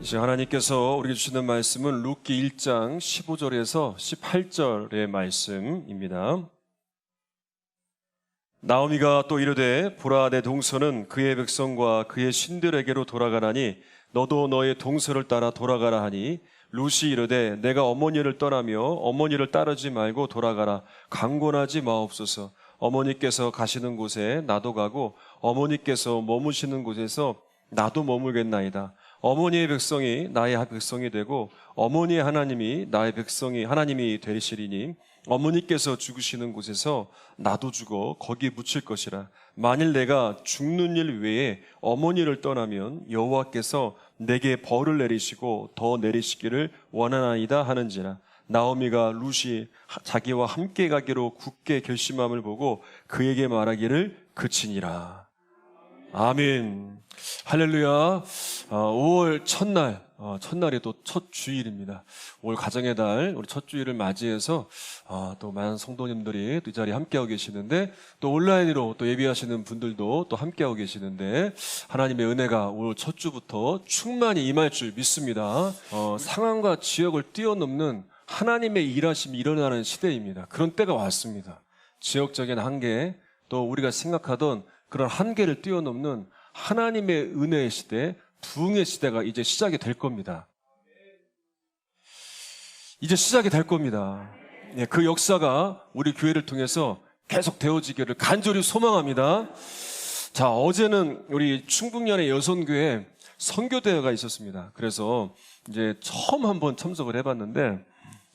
이제 하나님께서 우리에게 주시는 말씀은 룻기 1장 15절에서 18절의 말씀입니다. 나오미가 또 이르되 보라 내 동서는 그의 백성과 그의 신들에게로 돌아가나니 너도 너의 동서를 따라 돌아가라 하니 룻이 이르되 내가 어머니를 떠나며 어머니를 따르지 말고 돌아가라 강권하지 마옵소서. 어머니께서 가시는 곳에 나도 가고 어머니께서 머무시는 곳에서 나도 머물겠나이다. 어머니의 백성이 나의 백성이 되고 어머니의 하나님이 나의 백성이 하나님이 되시리니 어머니께서 죽으시는 곳에서 나도 죽어 거기 묻힐 것이라. 만일 내가 죽는 일 외에 어머니를 떠나면 여호와께서 내게 벌을 내리시고 더 내리시기를 원하나이다 하는지라. 나오미가 룻이 자기와 함께 가기로 굳게 결심함을 보고 그에게 말하기를 그치니라. 아멘. 할렐루야. 5월 첫날이 또 첫 주일입니다. 5월 가정의 달, 우리 첫 주일을 맞이해서 또 많은 성도님들이 이 자리에 함께하고 계시는데, 또 온라인으로 또 예비하시는 분들도 또 함께하고 계시는데, 하나님의 은혜가 오늘 첫 주부터 충만히 임할 줄 믿습니다. 상황과 지역을 뛰어넘는 하나님의 일하심이 일어나는 시대입니다. 그런 때가 왔습니다. 지역적인 한계, 또 우리가 생각하던 그런 한계를 뛰어넘는 하나님의 은혜의 시대, 부흥의 시대가 이제 시작이 될 겁니다. 이제 시작이 될 겁니다. 그 역사가 우리 교회를 통해서 계속 되어지기를 간절히 소망합니다. 자, 어제는 우리 충북연의 여선교회 선교대회가 있었습니다. 그래서 이제 처음 한번 참석을 해봤는데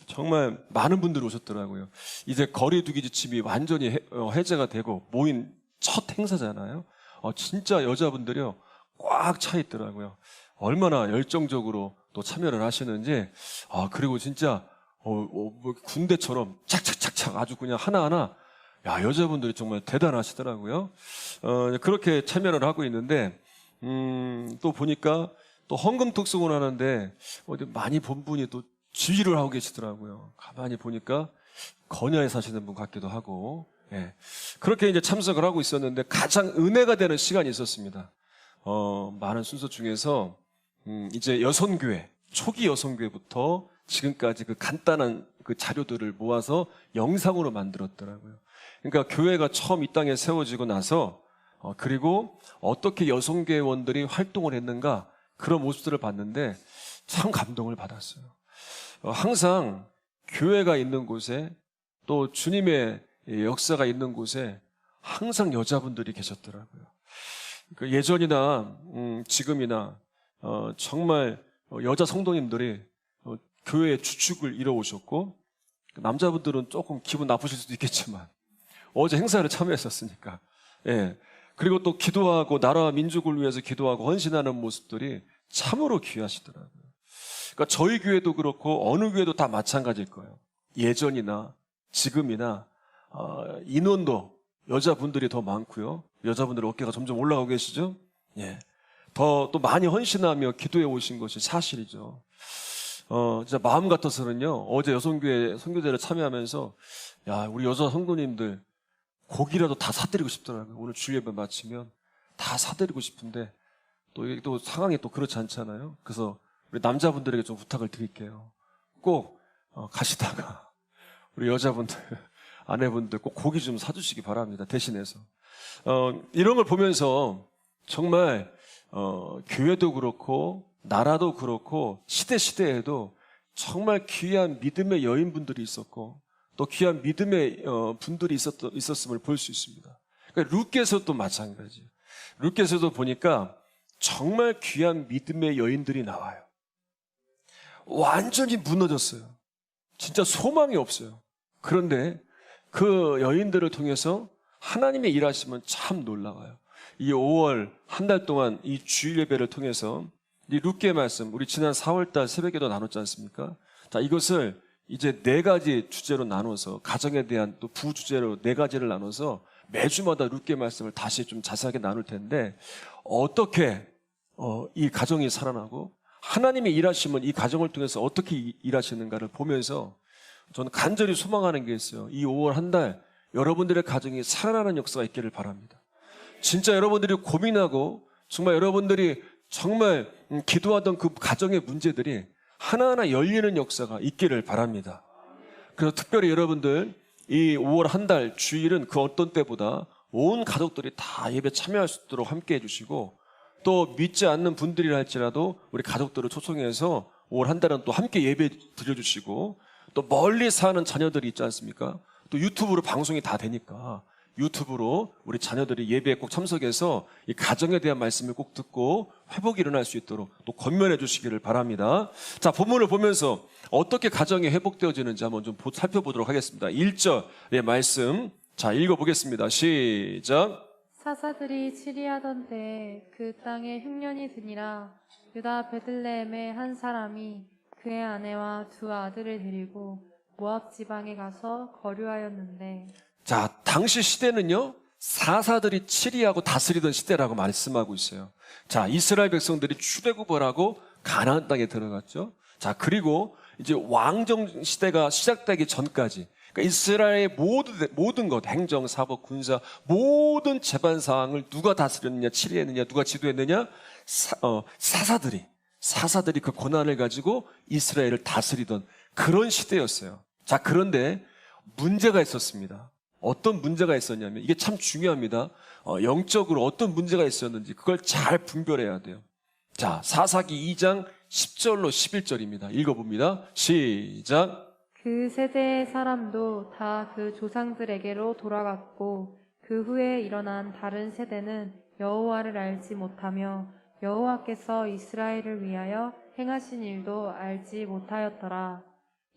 정말 많은 분들이 오셨더라고요. 이제 거리두기 지침이 완전히 해제가 되고 모인 첫 행사잖아요. 진짜 여자분들이요 꽉 차 있더라고요. 얼마나 열정적으로 또 참여를 하시는지. 그리고 진짜 군대처럼 착착착착 아주 그냥 하나하나 여자분들이 정말 대단하시더라고요. 그렇게 참여를 하고 있는데 또 보니까 또 헌금 특송을 하는데 많이 본 분이 또 지휘를 하고 계시더라고요. 가만히 보니까 건야에 사시는 분 같기도 하고. 그렇게 이제 참석을 하고 있었는데 가장 은혜가 되는 시간이 있었습니다. 많은 순서 중에서 이제 여선교회, 초기 여선교회부터 지금까지 그 간단한 그 자료들을 모아서 영상으로 만들었더라고요. 그러니까 교회가 처음 이 땅에 세워지고 나서 그리고 어떻게 여선교회원들이 활동을 했는가 그런 모습들을 봤는데 참 감동을 받았어요. 항상 교회가 있는 곳에 또 주님의 역사가 있는 곳에 항상 여자분들이 계셨더라고요. 예전이나 지금이나 정말 여자 성도님들이 교회의 주축을 이뤄오셨고, 남자분들은 조금 기분 나쁘실 수도 있겠지만 어제 행사를 참여했었으니까. 그리고 또 기도하고 나라와 민족을 위해서 기도하고 헌신하는 모습들이 참으로 귀하시더라고요. 그러니까 저희 교회도 그렇고 어느 교회도 다 마찬가지일 거예요. 예전이나 지금이나 인원도 여자분들이 더 많고요. 여자분들의 어깨가 점점 올라가고 계시죠? 더 또 많이 헌신하며 기도해 오신 것이 사실이죠. 진짜 마음 같아서는요, 어제 여성교회 선교대를 참여하면서, 우리 여자 성도님들 고기라도 다 사드리고 싶더라고요. 오늘 주일예배 마치면 다 사드리고 싶은데, 또 이게 또 상황이 또 그렇지 않잖아요. 그래서 우리 남자분들에게 좀 부탁을 드릴게요. 꼭, 가시다가, 우리 여자분들, 아내분들 꼭 고기 좀 사주시기 바랍니다. 대신해서. 이런 걸 보면서 정말 교회도 그렇고 나라도 그렇고 시대에도 정말 귀한 믿음의 여인분들이 있었고 또 귀한 믿음의 분들이 있었음을 볼 수 있습니다. 그러니까 룻께서도 마찬가지예요. 룻께서도 보니까 정말 귀한 믿음의 여인들이 나와요. 완전히 무너졌어요. 진짜 소망이 없어요. 그런데 그 여인들을 통해서 하나님의 일하심은 참 놀라워요. 이 5월 한 달 동안 이 주일 예배를 통해서 이 룻기의 말씀, 우리 지난 4월달 새벽에도 나눴지 않습니까? 자, 이것을 이제 4가지 주제로 나눠서 가정에 대한 또 부주제로 4가지를 나눠서 매주마다 룻기의 말씀을 다시 좀 자세하게 나눌 텐데 어떻게 이 가정이 살아나고 하나님의 일하심은 이 가정을 통해서 어떻게 일하시는가를 보면서 저는 간절히 소망하는 게 있어요. 이 5월 한 달 여러분들의 가정이 살아나는 역사가 있기를 바랍니다. 진짜 여러분들이 고민하고 정말 여러분들이 정말 기도하던 그 가정의 문제들이 하나하나 열리는 역사가 있기를 바랍니다. 그래서 특별히 여러분들 이 5월 한 달 주일은 그 어떤 때보다 온 가족들이 다 예배 참여할 수 있도록 함께 해주시고, 또 믿지 않는 분들이라 할지라도 우리 가족들을 초청해서 5월 한 달은 또 함께 예배 드려주시고, 또 멀리 사는 자녀들이 있지 않습니까? 또 유튜브로 방송이 다 되니까 유튜브로 우리 자녀들이 예배에 꼭 참석해서 이 가정에 대한 말씀을 꼭 듣고 회복이 일어날 수 있도록 또 권면해 주시기를 바랍니다. 자, 본문을 보면서 어떻게 가정이 회복되어지는지 한번 좀 살펴보도록 하겠습니다. 1절의 말씀, 자, 읽어보겠습니다. 시작. 사사들이 치리하던 때에 그 땅에 흉년이 드니라. 유다 베들레헴의 한 사람이 그의 아내와 두 아들을 데리고 모압 지방에 가서 거류하였는데, 자, 당시 시대는요, 사사들이 치리하고 다스리던 시대라고 말씀하고 있어요. 자, 이스라엘 백성들이 출애굽을 가나안 땅에 들어갔죠. 자, 그리고 이제 왕정 시대가 시작되기 전까지, 그러니까 이스라엘의 모든 것, 행정, 사법, 군사, 모든 재반 사항을 누가 다스렸느냐, 치리했느냐, 누가 지도했느냐? 사사들이 그 권한을 가지고 이스라엘을 다스리던 그런 시대였어요. 자, 그런데 문제가 있었습니다. 어떤 문제가 있었냐면, 이게 참 중요합니다. 영적으로 어떤 문제가 있었는지 그걸 잘 분별해야 돼요. 자, 사사기 2장 10절로 11절입니다. 읽어봅니다. 시작. 그 세대의 사람도 다 그 조상들에게로 돌아갔고, 그 후에 일어난 다른 세대는 여호와를 알지 못하며 여호와께서 이스라엘을 위하여 행하신 일도 알지 못하였더라.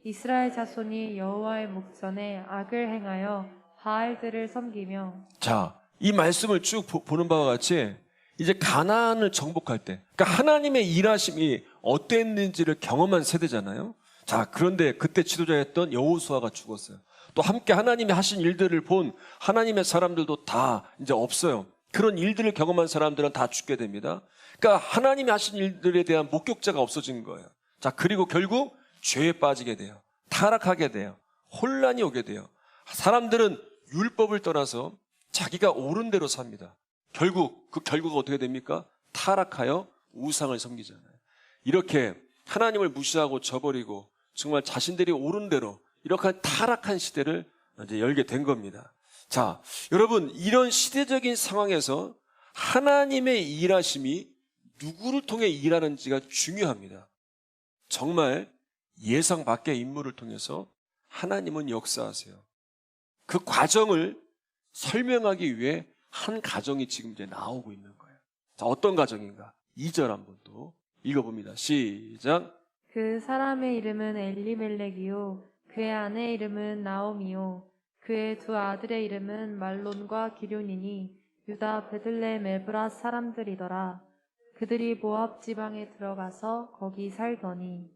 이스라엘 자손이 여호와의 목전에 악을 행하여 바알들을 섬기며. 자, 이 말씀을 쭉 보는 바와 같이 이제 가나안을 정복할 때, 그러니까 하나님의 일하심이 어땠는지를 경험한 세대잖아요. 자, 그런데 그때 지도자였던 여호수아가 죽었어요. 또 함께 하나님이 하신 일들을 본 하나님의 사람들도 다 이제 없어요. 그런 일들을 경험한 사람들은 다 죽게 됩니다. 그러니까 하나님이 하신 일들에 대한 목격자가 없어진 거예요. 자, 그리고 결국 죄에 빠지게 돼요. 타락하게 돼요. 혼란이 오게 돼요. 사람들은 율법을 떠나서 자기가 옳은 대로 삽니다. 결국 그 결과가 어떻게 됩니까? 타락하여 우상을 섬기잖아요. 이렇게 하나님을 무시하고 저버리고 정말 자신들이 옳은 대로 이렇게 타락한 시대를 이제 열게 된 겁니다. 자, 여러분, 이런 시대적인 상황에서 하나님의 일하심이 누구를 통해 일하는지가 중요합니다. 정말 예상 밖의 인물을 통해서 하나님은 역사하세요. 그 과정을 설명하기 위해 한 가정이 지금 이제 나오고 있는 거예요. 자, 어떤 가정인가? 2절 한번 또 읽어봅니다. 시작. 그 사람의 이름은 엘리멜렉이요 그의 아내 이름은 나오미요 그의 두 아들의 이름은 말론과 기럯이니 유다 베들레헴 에브라 사람들이더라. 그들이 모압 지방에 들어가서 거기 살더니.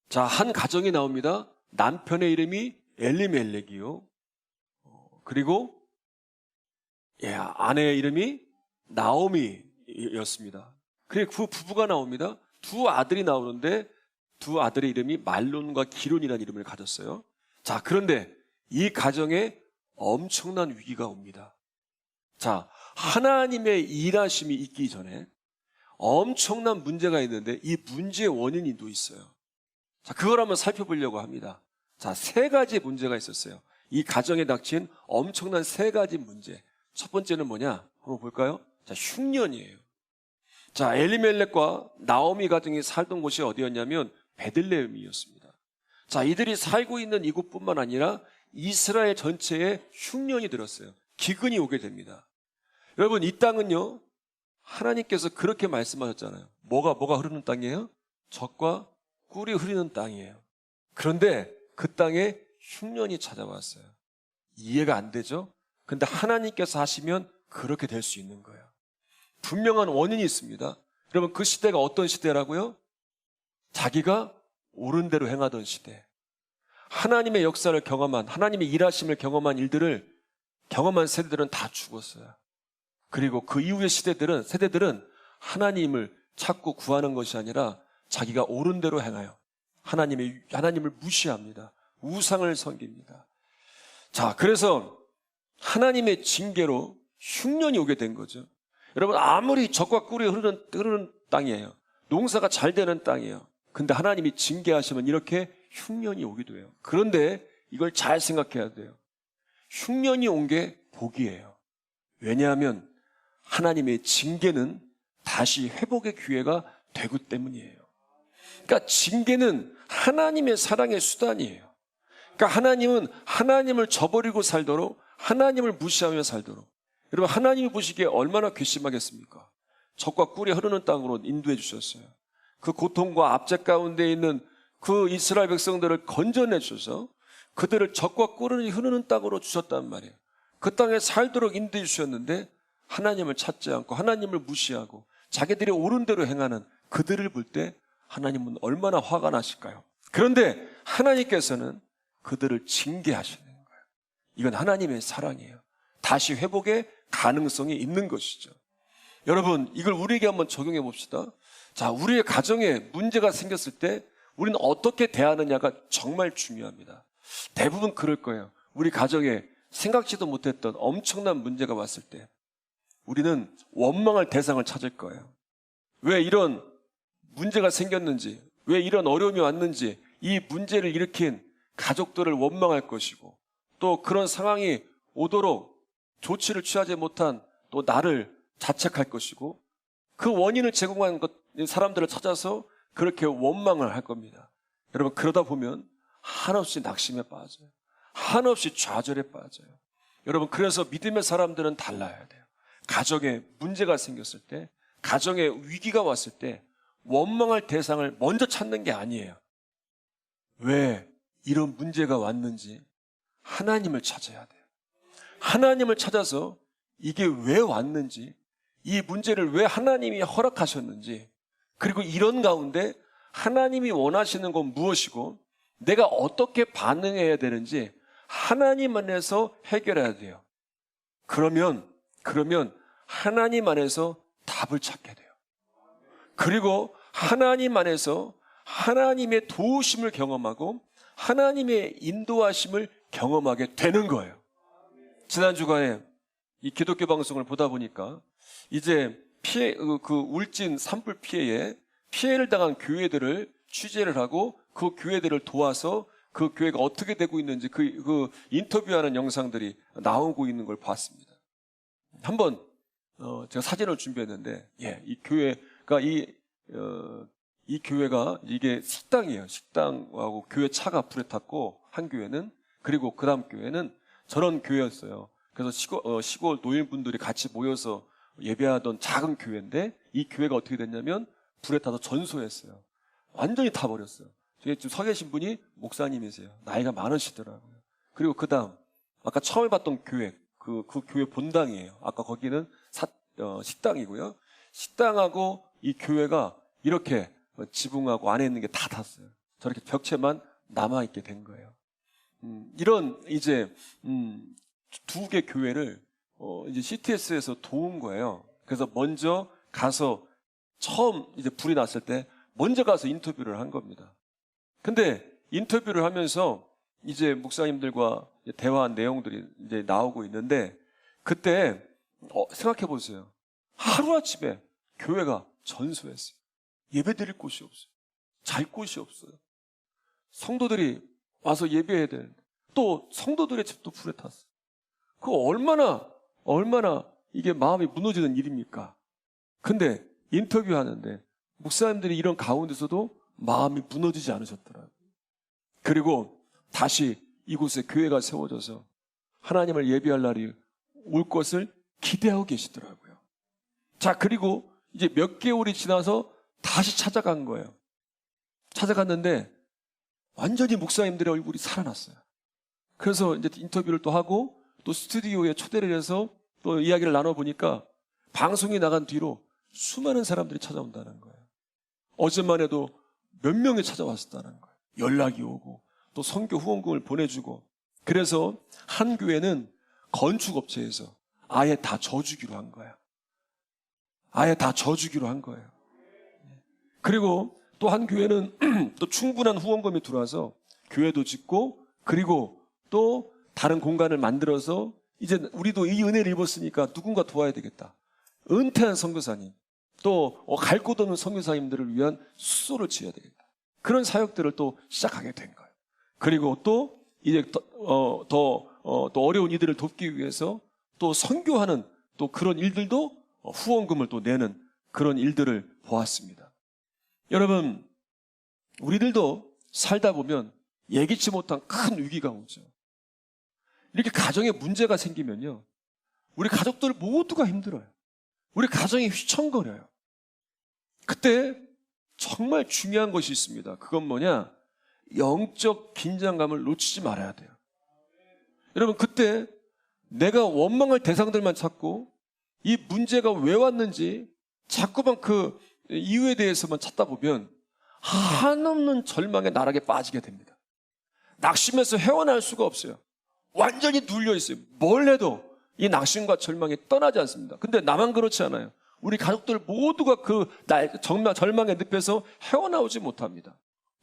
자, 한 가정이 나옵니다. 남편의 이름이 엘리멜렉이요. 그리고 아내의 이름이 나오미였습니다. 그리고 그 부부가 나옵니다. 두 아들이 나오는데 두 아들의 이름이 말론과 기럯이라는 이름을 가졌어요. 자, 그런데 이 가정에 엄청난 위기가 옵니다. 자, 하나님의 일하심이 있기 전에 엄청난 문제가 있는데 이 문제의 원인이 또 있어요. 자, 그걸 한번 살펴보려고 합니다. 자, 세 가지 문제가 있었어요. 이 가정에 닥친 엄청난 세 가지 문제. 첫 번째는 뭐냐? 한번 볼까요? 자, 흉년이에요. 자, 엘리멜렉과 나오미 가정이 살던 곳이 어디였냐면 베들레헴이었습니다. 자, 이들이 살고 있는 이곳뿐만 아니라 이스라엘 전체에 흉년이 들었어요. 기근이 오게 됩니다. 여러분, 이 땅은요, 하나님께서 그렇게 말씀하셨잖아요. 뭐가 흐르는 땅이에요? 젖과 꿀이 흐르는 땅이에요. 그런데 그 땅에 흉년이 찾아왔어요. 이해가 안 되죠? 근데 하나님께서 하시면 그렇게 될 수 있는 거예요. 분명한 원인이 있습니다. 여러분, 그 시대가 어떤 시대라고요? 자기가 옳은 대로 행하던 시대. 하나님의 역사를 경험한, 하나님의 일하심을 경험한 일들을 경험한 세대들은 다 죽었어요. 그리고 그 이후의 세대들은 하나님을 찾고 구하는 것이 아니라 자기가 옳은 대로 행하여 하나님을 무시합니다. 우상을 섬깁니다. 자, 그래서 하나님의 징계로 흉년이 오게 된 거죠. 여러분, 아무리 젖과 꿀이 흐르는 땅이에요. 농사가 잘 되는 땅이에요. 근데 하나님이 징계하시면 이렇게 흉년이 오기도 해요. 그런데 이걸 잘 생각해야 돼요. 흉년이 온 게 복이에요. 왜냐하면 하나님의 징계는 다시 회복의 기회가 되기 때문이에요. 그러니까 징계는 하나님의 사랑의 수단이에요. 그러니까 하나님은 하나님을 저버리고 살도록, 하나님을 무시하며 살도록. 여러분, 하나님이 보시기에 얼마나 괘씸하겠습니까? 젖과 꿀이 흐르는 땅으로 인도해 주셨어요. 그 고통과 압제 가운데 있는 그 이스라엘 백성들을 건져내 주셔서 그들을 젖과 꿀이 흐르는 땅으로 주셨단 말이에요. 그 땅에 살도록 인도해 주셨는데 하나님을 찾지 않고 하나님을 무시하고 자기들이 옳은 대로 행하는 그들을 볼 때 하나님은 얼마나 화가 나실까요? 그런데 하나님께서는 그들을 징계하시는 거예요. 이건 하나님의 사랑이에요. 다시 회복의 가능성이 있는 것이죠. 여러분, 이걸 우리에게 한번 적용해 봅시다. 자, 우리의 가정에 문제가 생겼을 때 우리는 어떻게 대하느냐가 정말 중요합니다. 대부분 그럴 거예요. 우리 가정에 생각지도 못했던 엄청난 문제가 왔을 때 우리는 원망할 대상을 찾을 거예요. 왜 이런 문제가 생겼는지, 왜 이런 어려움이 왔는지, 이 문제를 일으킨 가족들을 원망할 것이고, 또 그런 상황이 오도록 조치를 취하지 못한 또 나를 자책할 것이고, 그 원인을 제공한 사람들을 찾아서 그렇게 원망을 할 겁니다. 여러분, 그러다 보면 한없이 낙심에 빠져요. 한없이 좌절에 빠져요. 여러분, 그래서 믿음의 사람들은 달라야 돼요. 가정에 문제가 생겼을 때, 가정에 위기가 왔을 때 원망할 대상을 먼저 찾는 게 아니에요. 왜 이런 문제가 왔는지 하나님을 찾아야 돼요. 하나님을 찾아서 이게 왜 왔는지, 이 문제를 왜 하나님이 허락하셨는지, 그리고 이런 가운데 하나님이 원하시는 건 무엇이고 내가 어떻게 반응해야 되는지 하나님 안에서 해결해야 돼요. 그러면 하나님 안에서 답을 찾게 돼요. 그리고 하나님 안에서 하나님의 도우심을 경험하고 하나님의 인도하심을 경험하게 되는 거예요. 지난 주간에 이 기독교 방송을 보다 보니까 이제 그 울진 산불 피해를 당한 교회들을 취재를 하고 그 교회들을 도와서 그 교회가 어떻게 되고 있는지 그 인터뷰하는 영상들이 나오고 있는 걸 봤습니다. 한번 제가 사진을 준비했는데, 이 교회가 이 교회가 이게 식당이에요. 식당하고 교회 차가 불에 탔고 한 교회는, 그리고 그 다음 교회는 저런 교회였어요. 그래서 시골 노인분들이 같이 모여서 예배하던 작은 교회인데 이 교회가 어떻게 됐냐면 불에 타서 전소했어요. 완전히 타버렸어요. 저기 지금 서 계신 분이 목사님이세요. 나이가 많으시더라고요. 그리고 그 다음 아까 처음에 봤던 교회, 그 교회 본당이에요. 아까 거기는 식당이고요. 식당하고 이 교회가 이렇게 지붕하고 안에 있는 게 다 탔어요. 저렇게 벽체만 남아있게 된 거예요. 이런 이제 두 개 교회를 이제 CTS에서 도운 거예요. 그래서 먼저 가서 처음 이제 불이 났을 때 먼저 가서 인터뷰를 한 겁니다. 근데 인터뷰를 하면서 이제 목사님들과 대화한 내용들이 이제 나오고 있는데, 그때 생각해 보세요. 하루아침에 교회가 전소했어요. 예배 드릴 곳이 없어요. 잘 곳이 없어요. 성도들이 와서 예배해야 되는데 또 성도들의 집도 불에 탔어요. 그거 얼마나 이게 마음이 무너지는 일입니까? 근데 인터뷰하는데 목사님들이 이런 가운데서도 마음이 무너지지 않으셨더라고요. 그리고 다시 이곳에 교회가 세워져서 하나님을 예배할 날이 올 것을 기대하고 계시더라고요. 자, 그리고 이제 몇 개월이 지나서 다시 찾아간 거예요. 찾아갔는데 완전히 목사님들의 얼굴이 살아났어요. 그래서 이제 인터뷰를 또 하고 또 스튜디오에 초대를 해서 또 이야기를 나눠보니까 방송이 나간 뒤로 수많은 사람들이 찾아온다는 거예요. 어제만 해도 몇 명이 찾아왔었다는 거예요. 연락이 오고 또 선교 후원금을 보내주고. 그래서 한 교회는 건축업체에서 아예 다 져주기로 한 거예요. 아예 다 져주기로 한 거예요. 그리고 또 한 교회는 또 충분한 후원금이 들어와서 교회도 짓고, 그리고 또 다른 공간을 만들어서 이제 우리도 이 은혜를 입었으니까 누군가 도와야 되겠다. 은퇴한 선교사님, 또 갈 곳 없는 선교사님들을 위한 숙소를 지어야 되겠다. 그런 사역들을 또 시작하게 된 거예요. 그리고 또 이제 또 어려운 이들을 돕기 위해서 또 선교하는 또 그런 일들도 후원금을 또 내는 그런 일들을 보았습니다. 여러분, 우리들도 살다 보면 예기치 못한 큰 위기가 오죠. 이렇게 가정에 문제가 생기면요, 우리 가족들 모두가 힘들어요. 우리 가정이 휘청거려요. 그때 정말 중요한 것이 있습니다. 그건 뭐냐? 영적 긴장감을 놓치지 말아야 돼요. 여러분, 그때 내가 원망할 대상들만 찾고 이 문제가 왜 왔는지 자꾸만 그 이유에 대해서만 찾다 보면 한없는 절망의 나락에 빠지게 됩니다. 낙심해서 헤어날 수가 없어요. 완전히 눌려 있어요. 뭘 해도 이 낙심과 절망이 떠나지 않습니다. 근데 나만 그렇지 않아요. 우리 가족들 모두가 그 절망의 늪에서 헤어나오지 못합니다.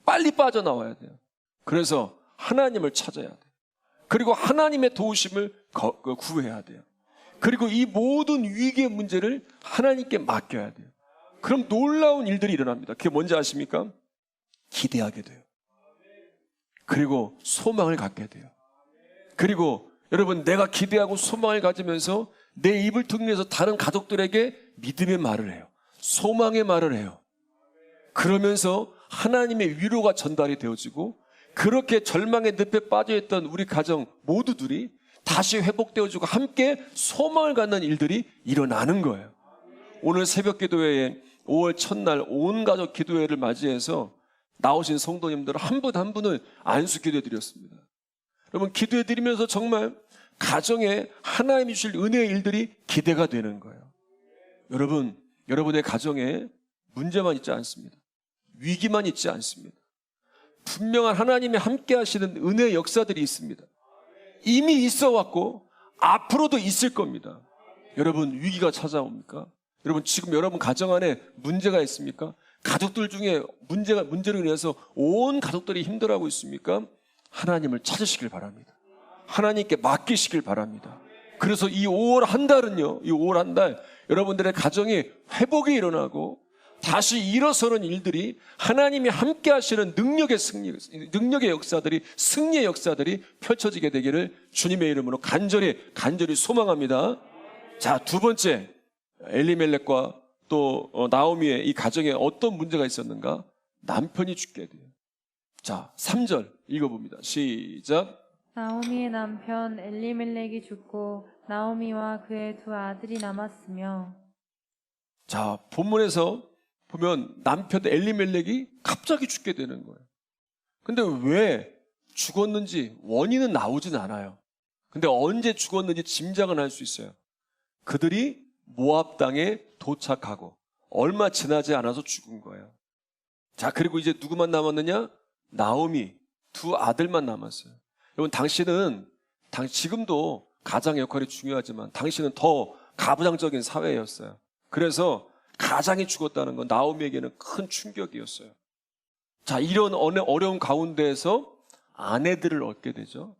빨리 빠져나와야 돼요. 그래서 하나님을 찾아야 돼요. 그리고 하나님의 도우심을 구해야 돼요. 그리고 이 모든 위기의 문제를 하나님께 맡겨야 돼요. 그럼 놀라운 일들이 일어납니다. 그게 뭔지 아십니까? 기대하게 돼요. 그리고 소망을 갖게 돼요. 그리고 여러분, 내가 기대하고 소망을 가지면서 내 입을 통해서 다른 가족들에게 믿음의 말을 해요. 소망의 말을 해요. 그러면서 하나님의 위로가 전달이 되어지고, 그렇게 절망의 늪에 빠져있던 우리 가정 모두들이 다시 회복되어지고 함께 소망을 갖는 일들이 일어나는 거예요. 오늘 새벽 기도회에 5월 첫날 온 가족 기도회를 맞이해서 나오신 성도님들 한 분 한 분을 안수 기도해 드렸습니다. 여러분, 기도해 드리면서 정말 가정에 하나님이 주실 은혜의 일들이 기대가 되는 거예요. 여러분, 여러분의 가정에 문제만 있지 않습니다. 위기만 있지 않습니다. 분명한 하나님이 함께 하시는 은혜의 역사들이 있습니다. 이미 있어 왔고 앞으로도 있을 겁니다. 여러분, 위기가 찾아옵니까? 여러분, 지금 여러분 가정 안에 문제가 있습니까? 가족들 중에 문제로 인해서 온 가족들이 힘들어하고 있습니까? 하나님을 찾으시길 바랍니다. 하나님께 맡기시길 바랍니다. 그래서 이 5월 한 달은요, 이 5월 한 달 여러분들의 가정에 회복이 일어나고 다시 일어서는 일들이 하나님이 함께 하시는 능력의 역사들이, 승리의 역사들이 펼쳐지게 되기를 주님의 이름으로 간절히 소망합니다. 자, 두 번째, 엘리멜렉과 또 나오미의 이 가정에 어떤 문제가 있었는가? 남편이 죽게 돼요. 자, 3절 읽어봅니다. 시작. 나오미의 남편 엘리멜렉이 죽고 나오미와 그의 두 아들이 남았으며. 자, 본문에서 보면 남편 엘리멜렉이 갑자기 죽게 되는 거예요. 근데 왜 죽었는지 원인은 나오진 않아요. 근데 언제 죽었는지 짐작은 할 수 있어요. 그들이 모압 땅에 도착하고 얼마 지나지 않아서 죽은 거예요. 자, 그리고 이제 누구만 남았느냐? 나오미 두 아들만 남았어요. 여러분, 당신은 지금도 가장의 역할이 중요하지만 당신은 더 가부장적인 사회였어요. 그래서 가장이 죽었다는 건 나오미에게는 큰 충격이었어요. 자, 이런 어려운 가운데에서 아내들을 얻게 되죠.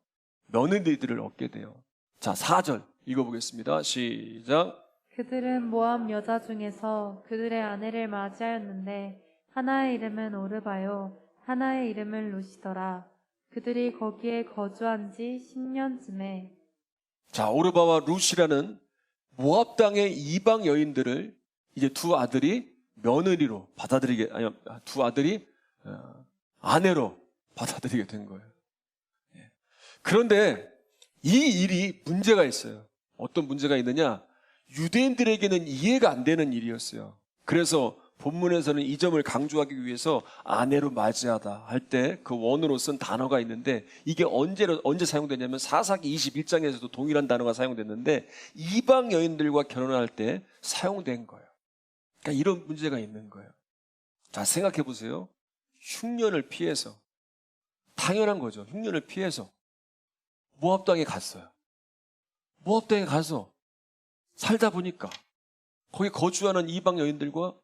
며느리들을 얻게 돼요. 자, 4절 읽어보겠습니다. 시작. 그들은 모압 여자 중에서 그들의 아내를 맞이하였는데 하나의 이름은 오르바요 하나의 이름은 루시더라. 그들이 거기에 거주한 지 10년쯤에. 자, 오르바와 루시라는 모압 땅의 이방 여인들을 이제 두 아들이 며느리로 두 아들이 아내로 받아들이게 된 거예요. 그런데 이 일이 문제가 있어요. 어떤 문제가 있느냐? 유대인들에게는 이해가 안 되는 일이었어요. 그래서 본문에서는 이 점을 강조하기 위해서 아내로 맞이하다 할 때 그 원어로 쓴 단어가 있는데, 이게 언제 사용되냐면 사사기 21장에서도 동일한 단어가 사용됐는데 이방 여인들과 결혼할 때 사용된 거예요. 그러니까 이런 문제가 있는 거예요. 자, 생각해 보세요. 흉년을 피해서, 당연한 거죠. 흉년을 피해서 모압 땅에 갔어요. 모압 땅에 가서 살다 보니까 거기 거주하는 이방 여인들과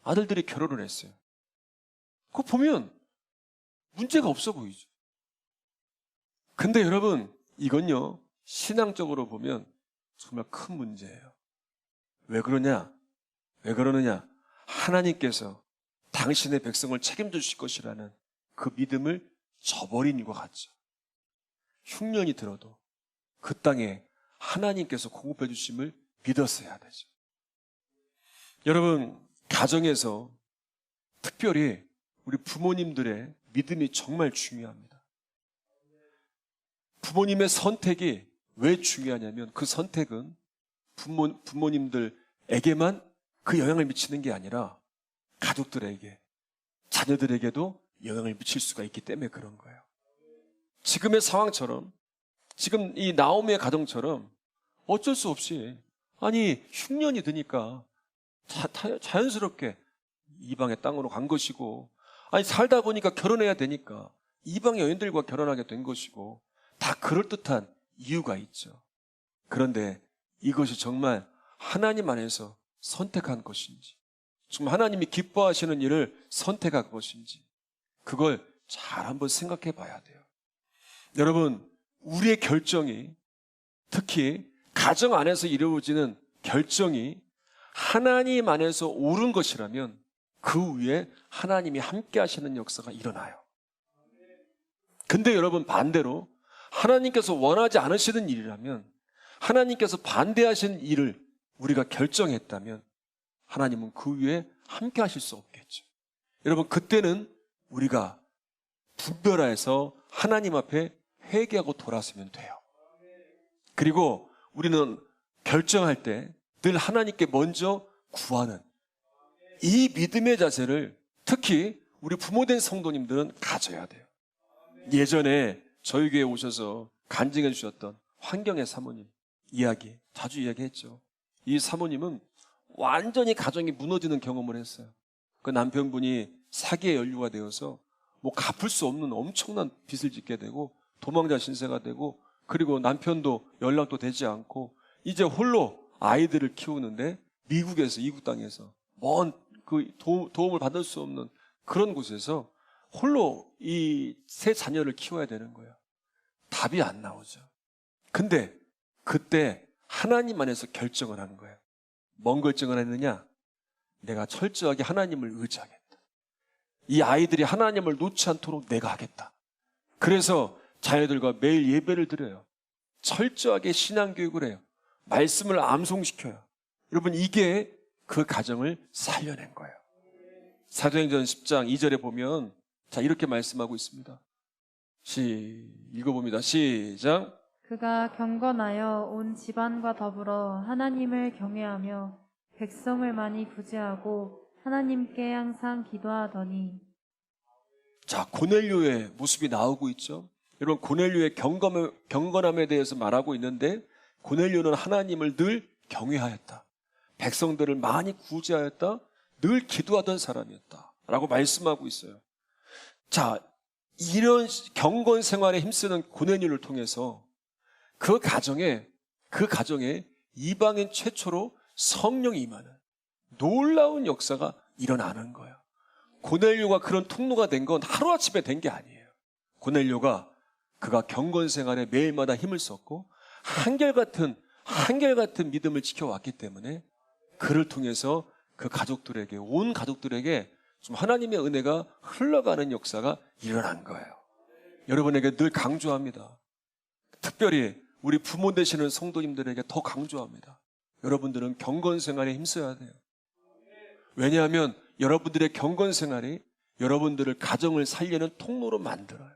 아들들이 결혼을 했어요. 그거 보면 문제가 없어 보이죠. 근데 여러분, 이건요, 신앙적으로 보면 정말 큰 문제예요. 왜 그러냐? 하나님께서 당신의 백성을 책임져 주실 것이라는 그 믿음을 저버린 이유가 같죠. 흉년이 들어도 그 땅에 하나님께서 공급해 주심을 믿었어야 되죠. 여러분, 가정에서 특별히 우리 부모님들의 믿음이 정말 중요합니다. 부모님의 선택이 왜 중요하냐면 그 선택은 부모님들에게만 그 영향을 미치는 게 아니라 가족들에게, 자녀들에게도 영향을 미칠 수가 있기 때문에 그런 거예요. 지금의 상황처럼, 지금 이 나오미의 가정처럼 어쩔 수 없이, 아니 흉년이 드니까 자연스럽게 이방의 땅으로 간 것이고, 아니 살다 보니까 결혼해야 되니까 이방 여인들과 결혼하게 된 것이고, 다 그럴듯한 이유가 있죠. 그런데 이것이 정말 하나님 안에서 선택한 것인지, 정말 하나님이 기뻐하시는 일을 선택한 것인지, 그걸 잘 한번 생각해 봐야 돼요. 여러분, 우리의 결정이, 특히 가정 안에서 이루어지는 결정이 하나님 안에서 옳은 것이라면 그 위에 하나님이 함께 하시는 역사가 일어나요. 근데 여러분, 반대로 하나님께서 원하지 않으시는 일이라면, 하나님께서 반대하시는 일을 우리가 결정했다면 하나님은 그 위에 함께 하실 수 없겠죠. 여러분, 그때는 우리가 분별하여서 하나님 앞에 회개하고 돌아서면 돼요. 그리고 우리는 결정할 때 늘 하나님께 먼저 구하는 이 믿음의 자세를 특히 우리 부모된 성도님들은 가져야 돼요. 예전에 저희 교회에 오셔서 간증해 주셨던 환경의 사모님 이야기 자주 이야기했죠. 이 사모님은 완전히 가정이 무너지는 경험을 했어요. 그 남편분이 사기에 연루가 되어서 뭐 갚을 수 없는 엄청난 빚을 짓게 되고 도망자 신세가 되고, 그리고 남편도 연락도 되지 않고 이제 홀로 아이들을 키우는데 미국에서, 이국 땅에서 먼 그 도움을 받을 수 없는 그런 곳에서 홀로 이 세 자녀를 키워야 되는 거예요. 답이 안 나오죠. 근데 그때 하나님 안에서 결정을 하는 거예요. 뭔 결정을 했느냐? 내가 철저하게 하나님을 의지하겠다. 이 아이들이 하나님을 놓지 않도록 내가 하겠다. 그래서 자녀들과 매일 예배를 드려요. 철저하게 신앙교육을 해요. 말씀을 암송시켜요. 여러분, 이게 그 가정을 살려낸 거예요. 사도행전 10장 2절에 보면 자, 이렇게 말씀하고 있습니다. 읽어봅니다. 시작. 그가 경건하여 온 집안과 더불어 하나님을 경외하며 백성을 많이 구제하고 하나님께 항상 기도하더니. 자, 고넬료의 모습이 나오고 있죠. 여러분, 고넬료의 경건함에 대해서 말하고 있는데, 고넬료는 하나님을 늘 경외하였다. 백성들을 많이 구제하였다. 늘 기도하던 사람이었다. 라고 말씀하고 있어요. 자, 이런 경건 생활에 힘쓰는 고넬료를 통해서 그 가정에 이방인 최초로 성령이 임하는 놀라운 역사가 일어나는 거예요. 고넬료가 그런 통로가 된 건 하루아침에 된 게 아니에요. 고넬료가 그가 경건 생활에 매일마다 힘을 썼고 한결같은 믿음을 지켜왔기 때문에 그를 통해서 그 가족들에게, 온 가족들에게 좀 하나님의 은혜가 흘러가는 역사가 일어난 거예요. 여러분에게 늘 강조합니다. 특별히 우리 부모 되시는 성도님들에게 더 강조합니다. 여러분들은 경건 생활에 힘써야 돼요. 왜냐하면 여러분들의 경건 생활이 여러분들을 가정을 살리는 통로로 만들어요.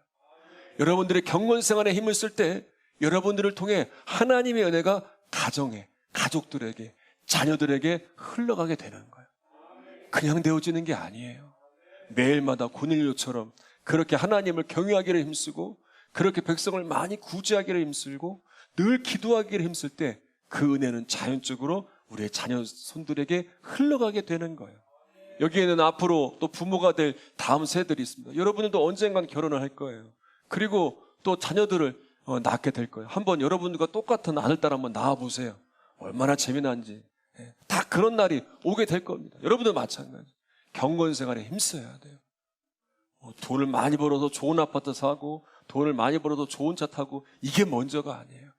여러분들의 경건 생활에 힘을 쓸 때 여러분들을 통해 하나님의 은혜가 가정에, 가족들에게, 자녀들에게 흘러가게 되는 거예요. 그냥 되어지는 게 아니에요. 매일마다 고넬료처럼 그렇게 하나님을 경외하기를 힘쓰고, 그렇게 백성을 많이 구제하기를 힘쓰고, 늘 기도하기를 힘쓸 때 그 은혜는 자연적으로 우리의 자녀 손들에게 흘러가게 되는 거예요. 여기에는 앞으로 또 부모가 될 다음 세들이 있습니다. 여러분들도 언젠간 결혼을 할 거예요. 그리고 또 자녀들을 낳게 될 거예요. 한번 여러분들과 똑같은 아들딸 한번 낳아보세요. 얼마나 재미난지. 다 그런 날이 오게 될 겁니다. 여러분도 마찬가지. 경건 생활에 힘써야 돼요. 돈을 많이 벌어서 좋은 아파트 사고, 돈을 많이 벌어서 좋은 차 타고, 이게 먼저가 아니에요.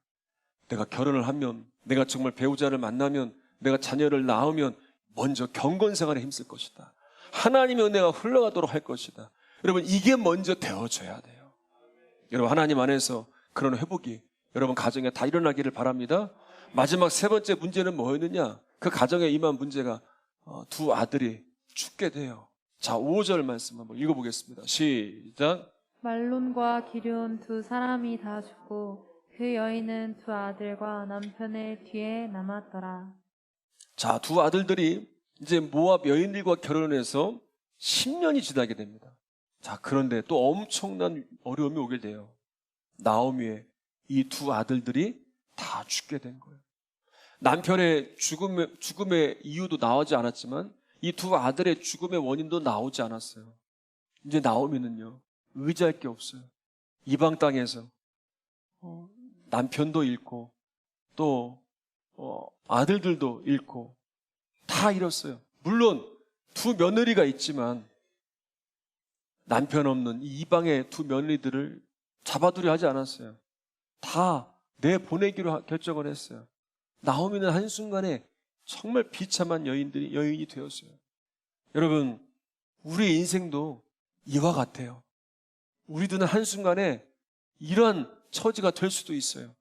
내가 결혼을 하면, 내가 정말 배우자를 만나면, 내가 자녀를 낳으면 먼저 경건 생활에 힘쓸 것이다. 하나님의 은혜가 흘러가도록 할 것이다. 여러분, 이게 먼저 되어져야 돼요. 여러분, 하나님 안에서 그런 회복이 여러분 가정에 다 일어나기를 바랍니다. 마지막 세 번째 문제는 뭐였느냐? 그 가정에 임한 문제가 두 아들이 죽게 돼요. 자, 5절 말씀 한번 읽어보겠습니다. 시작. 말론과 기륜 두 사람이 다 죽고 그 여인은 두 아들과 남편의 뒤에 남았더라. 자, 두 아들들이 이제 모압 여인들과 결혼해서 10년이 지나게 됩니다. 자, 그런데 또 엄청난 어려움이 오게 돼요. 나오미의 이 두 아들들이 다 죽게 된 거예요. 남편의 죽음의 이유도 나오지 않았지만 이 두 아들의 죽음의 원인도 나오지 않았어요. 이제 나오미는요, 의지할 게 없어요. 이방 땅에서 남편도 잃고 또 아들들도 잃고 다 잃었어요. 물론 두 며느리가 있지만 남편 없는 이 이방의 두 며느리들을 잡아두려 하지 않았어요. 다 내보내기로 결정을 했어요. 나오미는 한순간에 정말 비참한 여인이 되었어요. 여러분, 우리 인생도 이와 같아요. 우리들은 한순간에 이러한 처지가 될 수도 있어요.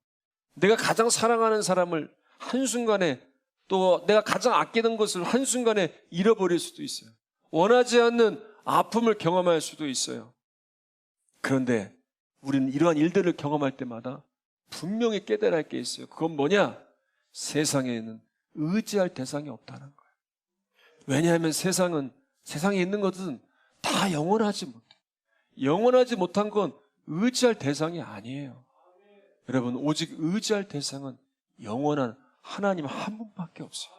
내가 가장 사랑하는 사람을 한순간에, 또 내가 가장 아끼는 것을 한순간에 잃어버릴 수도 있어요. 원하지 않는 아픔을 경험할 수도 있어요. 그런데 우리는 이러한 일들을 경험할 때마다 분명히 깨달아야 할 게 있어요. 그건 뭐냐? 세상에는 의지할 대상이 없다는 거예요. 왜냐하면 세상에 있는 것은 다 영원하지 못해. 영원하지 못한 건 의지할 대상이 아니에요. 여러분, 오직 의지할 대상은 영원한 하나님 한 분밖에 없어요.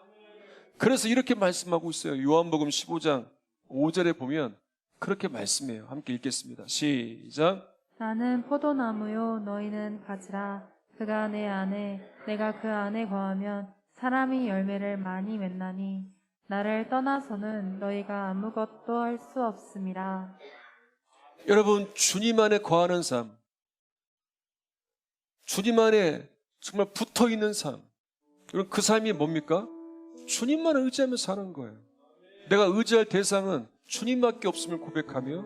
그래서 이렇게 말씀하고 있어요. 요한복음 15장 5절에 보면 그렇게 말씀해요. 함께 읽겠습니다. 시작. 나는 포도나무요 너희는 가지라. 그가 내 안에 내가 그 안에 거하면 사람이 열매를 많이 맺나니 나를 떠나서는 너희가 아무것도 할 수 없음이라. 여러분, 주님 안에 거하는 삶, 주님 안에 정말 붙어있는 삶, 여러분, 그 삶이 뭡니까? 주님만 의지하며 사는 거예요. 내가 의지할 대상은 주님밖에 없음을 고백하며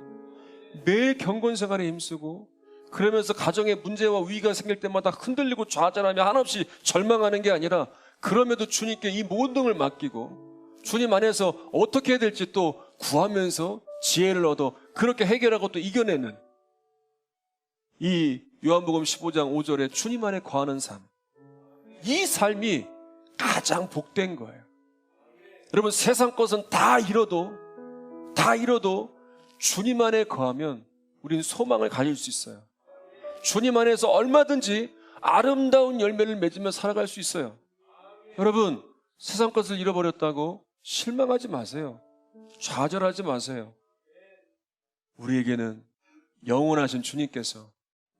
매일 경건 생활에 힘쓰고, 그러면서 가정에 문제와 위기가 생길 때마다 흔들리고 좌절하며 한없이 절망하는 게 아니라, 그럼에도 주님께 이 모든 걸 맡기고 주님 안에서 어떻게 해야 될지 또 구하면서 지혜를 얻어 그렇게 해결하고 또 이겨내는 이 요한복음 15장 5절에 주님 안에 거하는 삶, 이 삶이 가장 복된 거예요. 여러분, 세상 것은 다 잃어도 주님 안에 거하면 우리는 소망을 가질 수 있어요. 주님 안에서 얼마든지 아름다운 열매를 맺으며 살아갈 수 있어요. 여러분, 세상 것을 잃어버렸다고 실망하지 마세요. 좌절하지 마세요. 우리에게는 영원하신 주님께서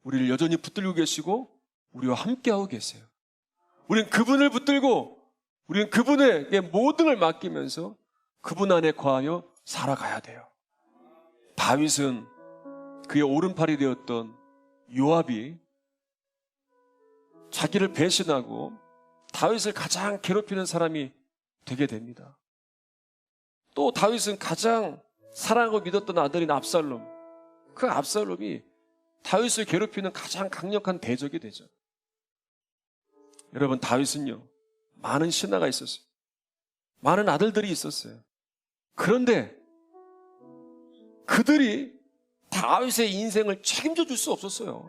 우리를 여전히 붙들고 계시고 우리와 함께하고 계세요. 우리는 그분을 붙들고 우리는 그분에게 모든 걸 맡기면서 그분 안에 거하여 살아가야 돼요. 다윗은 그의 오른팔이 되었던 요압이 자기를 배신하고 다윗을 가장 괴롭히는 사람이 되게 됩니다. 또 다윗은 가장 사랑하고 믿었던 아들인 압살롬, 그 압살롬이 다윗을 괴롭히는 가장 강력한 대적이 되죠. 여러분, 다윗은요, 많은 신하가 있었어요. 많은 아들들이 있었어요. 그런데 그들이 다윗의 인생을 책임져 줄 수 없었어요.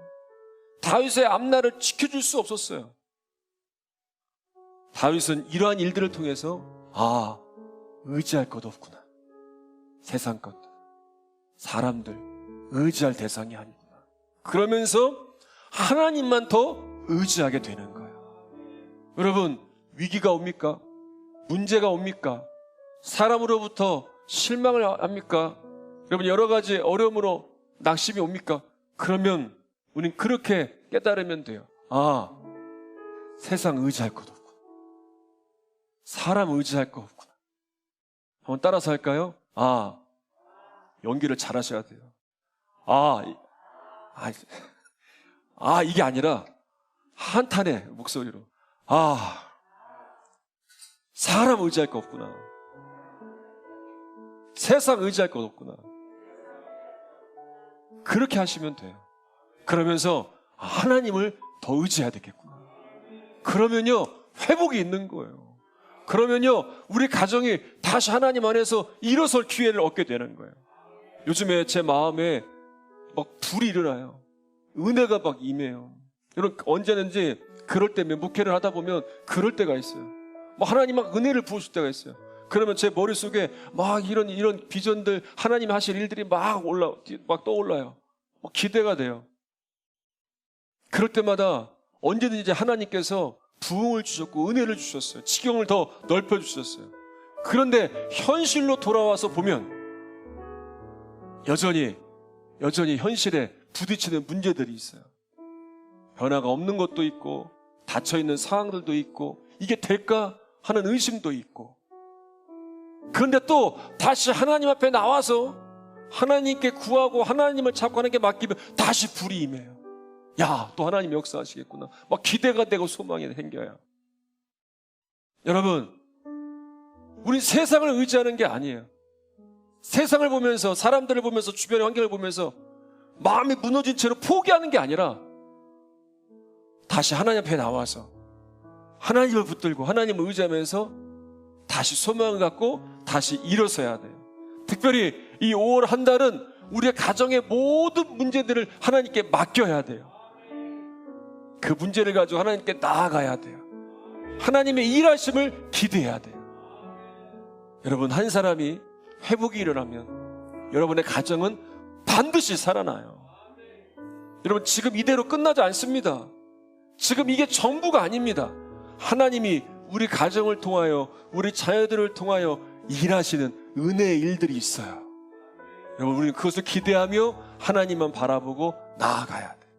다윗의 앞날을 지켜줄 수 없었어요. 다윗은 이러한 일들을 통해서 의지할 것 없구나. 세상 것, 사람들, 의지할 대상이 아니구나. 그러면서 하나님만 더 의지하게 되는 거예요. 여러분, 위기가 옵니까? 문제가 옵니까? 사람으로부터 실망을 합니까? 여러분, 여러 가지 어려움으로 낙심이 옵니까? 그러면 우리는 그렇게 깨달으면 돼요. 세상 의지할 것 없구나. 사람 의지할 것 없구나. 한번 따라서 할까요? 연기를 잘 하셔야 돼요. 이게 아니라 한탄의 목소리로 사람 의지할 거 없구나. 세상 의지할 것 없구나. 그렇게 하시면 돼요. 그러면서 하나님을 더 의지해야 되겠구나. 그러면요, 회복이 있는 거예요. 그러면요, 우리 가정이 다시 하나님 안에서 일어설 기회를 얻게 되는 거예요. 요즘에 제 마음에 막 불이 일어나요. 은혜가 막 임해요. 여러분, 언제든지 그럴 때면 목회를 하다 보면 그럴 때가 있어요. 막 하나님 막 은혜를 부으실 때가 있어요. 그러면 제 머릿속에 막 이런 비전들, 하나님 하실 일들이 막 떠올라요. 막 기대가 돼요. 그럴 때마다 언제든지 하나님께서 부흥을 주셨고 은혜를 주셨어요. 지경을 더 넓혀 주셨어요. 그런데 현실로 돌아와서 보면 여전히 현실에 부딪히는 문제들이 있어요. 변화가 없는 것도 있고 닫혀있는 상황들도 있고 이게 될까 하는 의심도 있고, 그런데 또 다시 하나님 앞에 나와서 하나님께 구하고 하나님을 찾고 하나님께 맡기면 다시 불이 임해요. 야, 또 하나님 역사하시겠구나. 막 기대가 되고 소망이 생겨요. 여러분, 우리 세상을 의지하는 게 아니에요. 세상을 보면서, 사람들을 보면서, 주변의 환경을 보면서 마음이 무너진 채로 포기하는 게 아니라 다시 하나님 앞에 나와서 하나님을 붙들고 하나님을 의지하면서 다시 소망을 갖고 다시 일어서야 돼요. 특별히 이 5월 한 달은 우리의 가정의 모든 문제들을 하나님께 맡겨야 돼요. 그 문제를 가지고 하나님께 나아가야 돼요. 하나님의 일하심을 기대해야 돼요. 여러분, 한 사람이 회복이 일어나면 여러분의 가정은 반드시 살아나요. 여러분, 지금 이대로 끝나지 않습니다. 지금 이게 전부가 아닙니다. 하나님이 우리 가정을 통하여, 우리 자녀들을 통하여 일하시는 은혜의 일들이 있어요. 여러분, 우리는 그것을 기대하며 하나님만 바라보고 나아가야 돼요.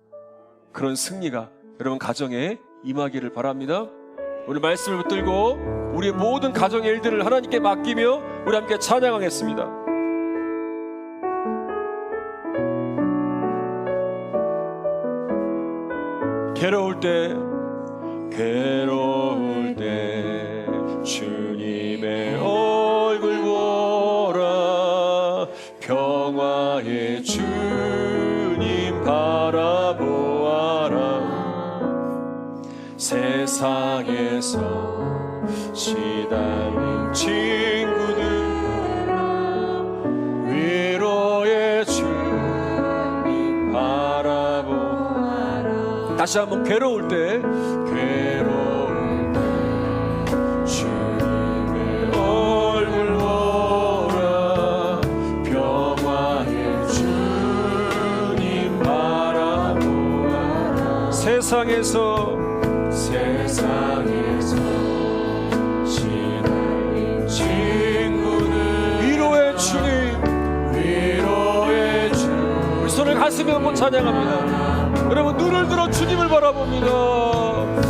그런 승리가 여러분 가정에 임하기를 바랍니다. 오늘 말씀을 붙들고 우리의 모든 가정의 일들을 하나님께 맡기며 우리 함께 찬양하겠습니다. 괴로울 때 주님의 얼굴 보라. 평화의 주님 바라보아라. 세상에서 시달린 친구들 위로의 주님 바라보아라. 다시 한번 괴로울 때 주님의 얼굴 보라. 평화의 주님 바라보아라. 세상에서 시달린 친구들 위로의 주님 우리 손을 가슴에 얹고 찬양합니다. 여러분, 눈을 들어 주님을 바라봅니다.